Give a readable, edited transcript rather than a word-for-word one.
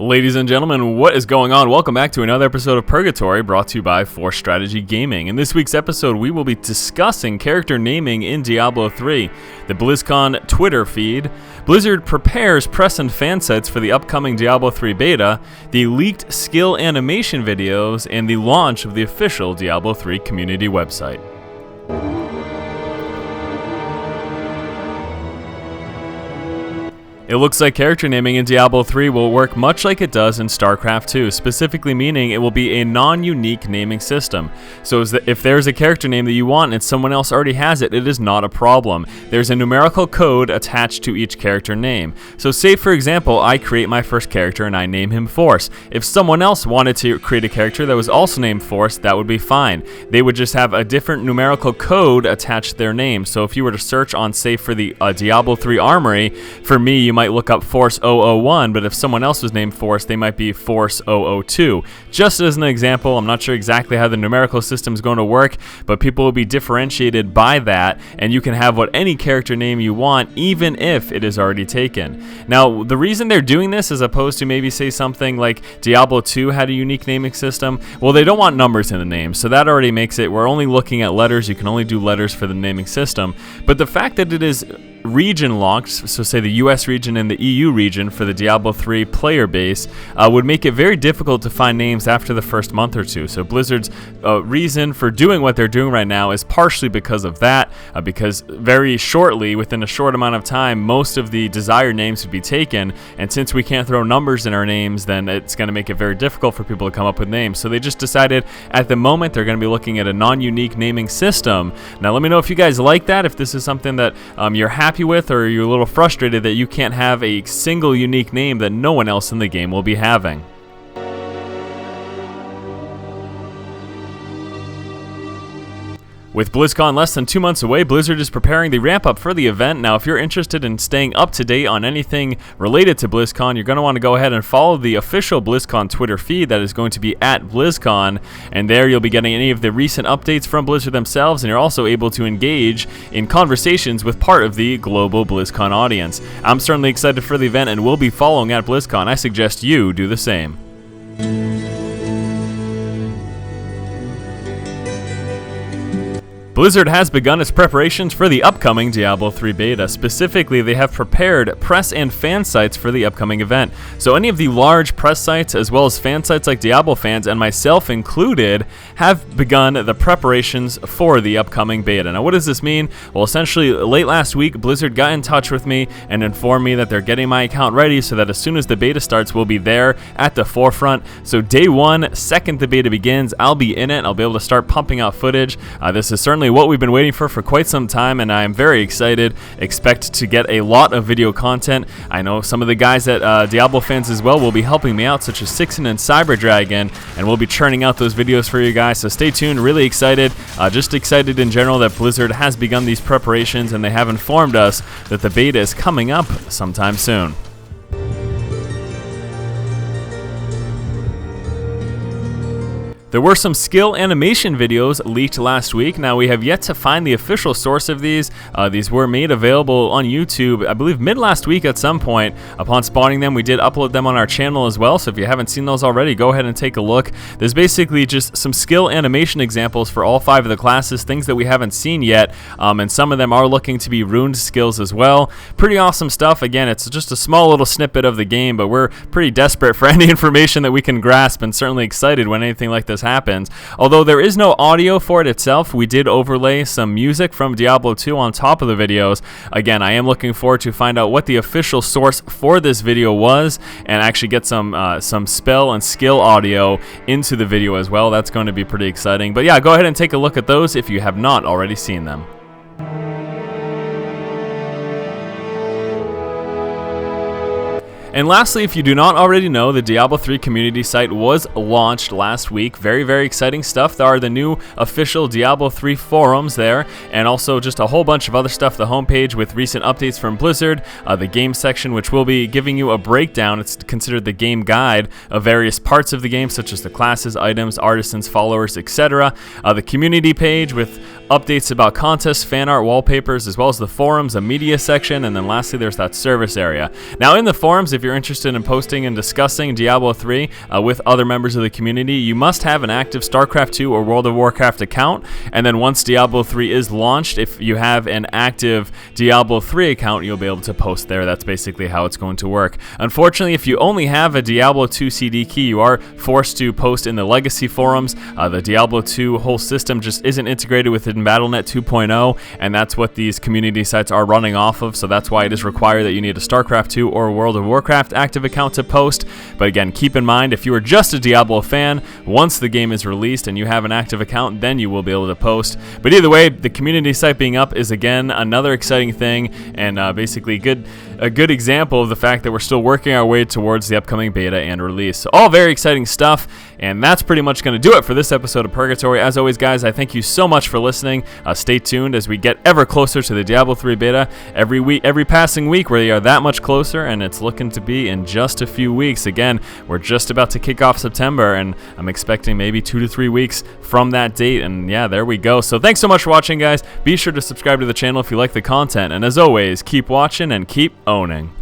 Ladies and gentlemen, what is going on? Welcome back to another episode of Purgatory, brought to you by Force Strategy Gaming. In this week's episode, we will be discussing character naming in Diablo 3, the Blizzcon Twitter feed, Blizzard prepares press and fan sites for the upcoming Diablo 3 beta, the leaked skill animation videos, and the launch of the official Diablo 3 community website. It looks like character naming in Diablo 3 will work much like it does in StarCraft 2, specifically meaning it will be a non-unique naming system. So if there's a character name that you want and someone else already has it, it is not a problem. There's a numerical code attached to each character name. So say, for example, I create my first character and I name him Force. If someone else wanted to create a character that was also named Force, that would be fine. They would just have a different numerical code attached to their name. So if you were to search on, say, for the Diablo 3 Armory, for me, you might look up Force 001, but if someone else was named Force, they might be Force 002. Just as an example, I'm not sure exactly how the numerical system is going to work, but people will be differentiated by that, and you can have any character name you want, even if it is already taken. Now, the reason they're doing this, as opposed to maybe say something like Diablo 2 had a unique naming system, well, they don't want numbers in the name, so that already makes it, we're only looking at letters. You can only do letters for the naming system, but the fact that it is region locked, so say the US region and the EU region for the Diablo 3 player base, would make it very difficult to find names after the first month or two. So Blizzard's reason for doing what they're doing right now is partially because of that, because very shortly, within a short amount of time, most of the desired names would be taken, and since we can't throw numbers in our names, then it's going to make it very difficult for people to come up with names. So they just decided at the moment they're going to be looking at a non-unique naming system. Now let me know if you guys like that, if this is something that you're happy with, or you're a little frustrated that you can't have a single unique name that no one else in the game will be having. With BlizzCon less than 2 months away, Blizzard is preparing the ramp-up for the event. Now, if you're interested in staying up to date on anything related to BlizzCon, you're going to want to go ahead and follow the official BlizzCon Twitter feed that is going to be at BlizzCon, and there you'll be getting any of the recent updates from Blizzard themselves, and you're also able to engage in conversations with part of the global BlizzCon audience. I'm certainly excited for the event and will be following at BlizzCon. I suggest you do the same. Blizzard has begun its preparations for the upcoming Diablo 3 beta. Specifically, they have prepared press and fan sites for the upcoming event. So any of the large press sites, as well as fan sites like Diablo fans, and myself included, have begun the preparations for the upcoming beta. Now, what does this mean? Well, essentially, late last week, Blizzard got in touch with me and informed me that they're getting my account ready so that as soon as the beta starts, we'll be there at the forefront. So day one, second the beta begins, I'll be in it. I'll be able to start pumping out footage. This is certainly what we've been waiting for quite some time, and I am very excited. Expect to get a lot of video content. I know some of the guys at Diablo fans as well will be helping me out, such as Sixen and Cyberdragon, and we'll be churning out those videos for you guys, so stay tuned. Really excited. Just excited in general that Blizzard has begun these preparations, and they have informed us that the beta is coming up sometime soon. There were some skill animation videos leaked last week. Now, we have yet to find the official source of these. These were made available on YouTube, I believe, mid-last week at some point. Upon spotting them, we did upload them on our channel as well, so if you haven't seen those already, go ahead and take a look. There's basically just some skill animation examples for all 5 of the classes, things that we haven't seen yet, and some of them are looking to be runed skills as well. Pretty awesome stuff. Again, it's just a small little snippet of the game, but we're pretty desperate for any information that we can grasp, and certainly excited when anything like this happens. Although there is no audio for it itself, we did overlay some music from Diablo 2 on top of the videos. Again, I am looking forward to find out what the official source for this video was and actually get some spell and skill audio into the video as well. That's going to be pretty exciting. But yeah, go ahead and take a look at those if you have not already seen them. And lastly, if you do not already know, the Diablo 3 community site was launched last week. Very, very exciting stuff. There are the new official Diablo 3 forums there, and also just a whole bunch of other stuff. The homepage with recent updates from Blizzard, the game section, which will be giving you a breakdown. It's considered the game guide of various parts of the game, such as the classes, items, artisans, followers, etc. The community page with updates about contests, fan art, wallpapers, as well as the forums, a media section, and then lastly there's that service area. Now in the forums, if you're interested in posting and discussing Diablo 3 with other members of the community, you must have an active StarCraft 2 or World of Warcraft account, and then once Diablo 3 is launched, if you have an active Diablo 3 account, you'll be able to post there. That's basically how it's going to work. Unfortunately, if you only have a Diablo 2 CD key, you are forced to post in the legacy forums. The Diablo 2 whole system just isn't integrated within Battle.net 2.0, and that's what these community sites are running off of, so that's why it is required that you need a StarCraft 2 or World of Warcraft active account to post. But again, keep in mind, if you are just a Diablo fan, once the game is released and you have an active account, then you will be able to post. But either way, the community site being up is again another exciting thing, and basically a good example of the fact that we're still working our way towards the upcoming beta and release. So all very exciting stuff, and that's pretty much going to do it for this episode of Purgatory. As always, guys, I thank you so much for listening. Stay tuned as we get ever closer to the Diablo 3 beta. Every passing week, we are that much closer, and it's looking to be in just a few weeks. Again, we're just about to kick off September, and I'm expecting maybe 2 to 3 weeks from that date, and yeah, there we go. So thanks so much for watching, guys. Be sure to subscribe to the channel if you like the content, and as always, keep watching and keep owning.